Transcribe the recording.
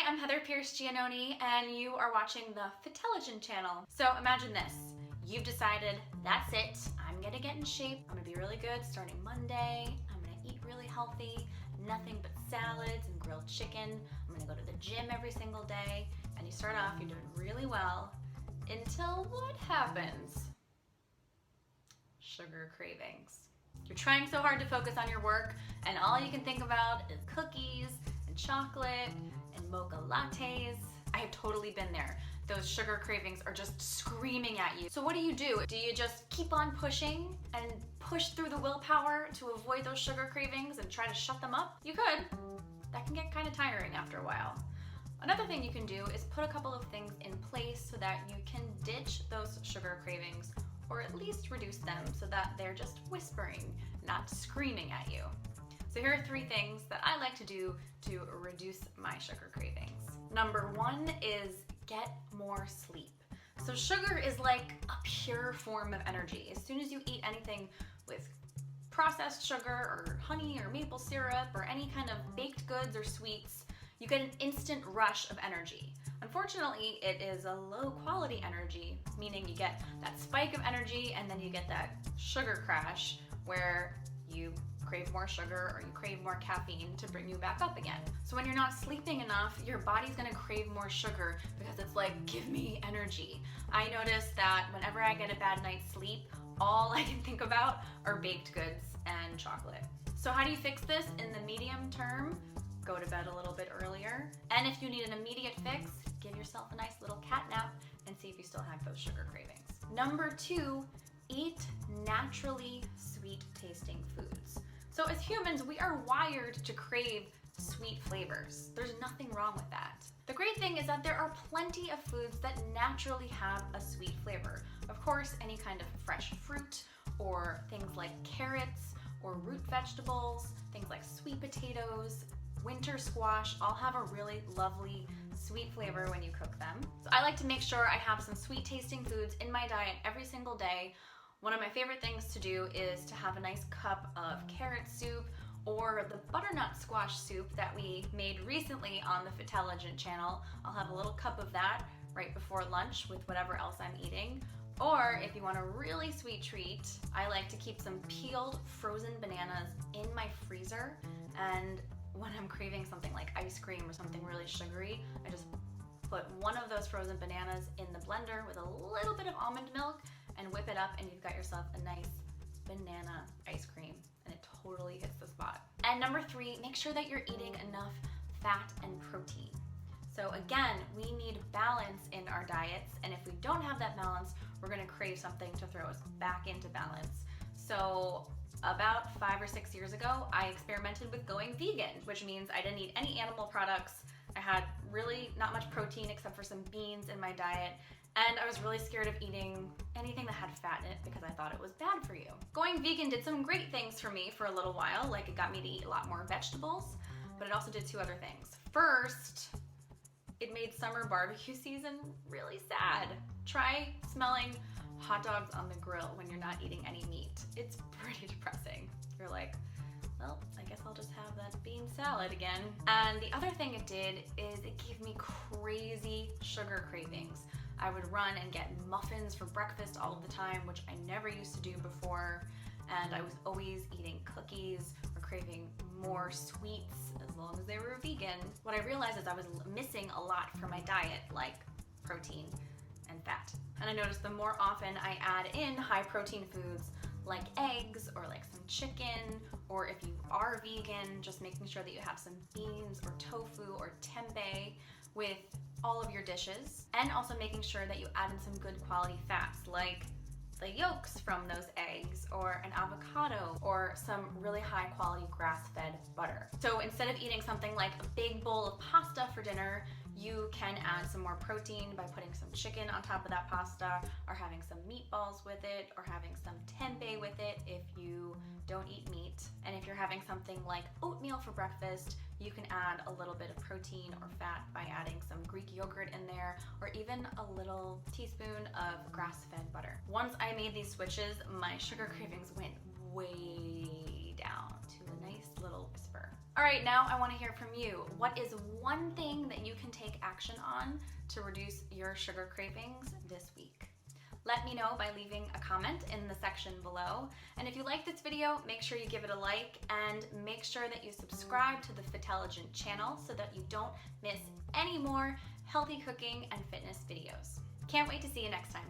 I'm Heather Pierce Giannoni, and you are watching the Fitelligent channel. So imagine this. You've decided, that's it, I'm gonna get in shape, I'm gonna be really good starting Monday, I'm gonna eat really healthy, nothing but salads and grilled chicken, I'm gonna go to the gym every single day, and you start off, you're doing really well, until what happens? Sugar cravings. You're trying so hard to focus on your work, and all you can think about is cookies and chocolate and mocha lattes. I have totally been there. Those sugar cravings are just screaming at you. So what do? Do you just keep on pushing and push through the willpower to avoid those sugar cravings and try to shut them up? You could. That can get kind of tiring after a while. Another thing you can do is put a couple of things in place so that you can ditch those sugar cravings, or at least reduce them so that they're just whispering, not screaming at you. So here are 3 things that I like to do to reduce my sugar cravings. Number 1 is get more sleep. So sugar is like a pure form of energy. As soon as you eat anything with processed sugar or honey or maple syrup or any kind of baked goods or sweets, you get an instant rush of energy. Unfortunately, it is a low quality energy, meaning you get that spike of energy and then you get that sugar crash where you crave more sugar or you crave more caffeine to bring you back up again. So when you're not sleeping enough, your body's gonna crave more sugar because it's like, give me energy. I notice that whenever I get a bad night's sleep, all I can think about are baked goods and chocolate. So how do you fix this in the medium term? Go to bed a little bit earlier. And if you need an immediate fix, give yourself a nice little cat nap and see if you still have those sugar cravings. Number 2, eat naturally sweet tasting foods. So as humans, we are wired to crave sweet flavors. There's nothing wrong with that. The great thing is that there are plenty of foods that naturally have a sweet flavor. Of course, any kind of fresh fruit or things like carrots or root vegetables, things like sweet potatoes, winter squash, all have a really lovely sweet flavor when you cook them. So I like to make sure I have some sweet tasting foods in my diet every single day. One of my favorite things to do is to have a nice cup of carrot soup or the butternut squash soup that we made recently on the Fitelligent channel. I'll have a little cup of that right before lunch with whatever else I'm eating. Or if you want a really sweet treat, I like to keep some peeled frozen bananas in my freezer, and when I'm craving something like ice cream or something really sugary, I just put one of those frozen bananas in the blender with a little bit of almond milk and whip it up, and you've got yourself a nice banana ice cream, and it totally hits the spot. And number 3, make sure that you're eating enough fat and protein. So again, we need balance in our diets, and if we don't have that balance, we're gonna crave something to throw us back into balance. So about 5 or 6 years ago, I experimented with going vegan, which means I didn't eat any animal products. I had really not much protein except for some beans in my diet, and I was really scared of eating anything that had fat in it because I thought it was bad for you. Going vegan did some great things for me for a little while, like it got me to eat a lot more vegetables, but it also did 2 other things. First, it made summer barbecue season really sad. Try smelling hot dogs on the grill when you're not eating any meat. It's pretty depressing. You're like, well, I guess I'll just have that bean salad again. And the other thing it did is it gave me crazy sugar cravings. I would run and get muffins for breakfast all of the time, which I never used to do before. And I was always eating cookies or craving more sweets as long as they were vegan. What I realized is I was missing a lot from my diet, like protein and fat. And I noticed the more often I add in high protein foods like eggs or like some chicken, or if you are vegan, just making sure that you have some beans or tofu or tempeh with all of your dishes, and also making sure that you add in some good quality fats like the yolks from those eggs or an avocado or some really high quality grass-fed butter. So instead of eating something like a big bowl of pasta for dinner, you can add some more protein by putting some chicken on top of that pasta, or having some meatballs with it, or having some tempeh with it if you don't eat meat. And if you're having something like oatmeal for breakfast, you can add a little bit of protein or fat by adding some Greek yogurt in there, or even a little teaspoon of grass-fed butter. Once I made these switches, my sugar cravings went way down to a nice little whisper. All right, now I want to hear from you. What is one thing that you can take action on to reduce your sugar cravings this week? Let me know by leaving a comment in the section below. And if you like this video, make sure you give it a like and make sure that you subscribe to the Fitelligent channel so that you don't miss any more healthy cooking and fitness videos. Can't wait to see you next time.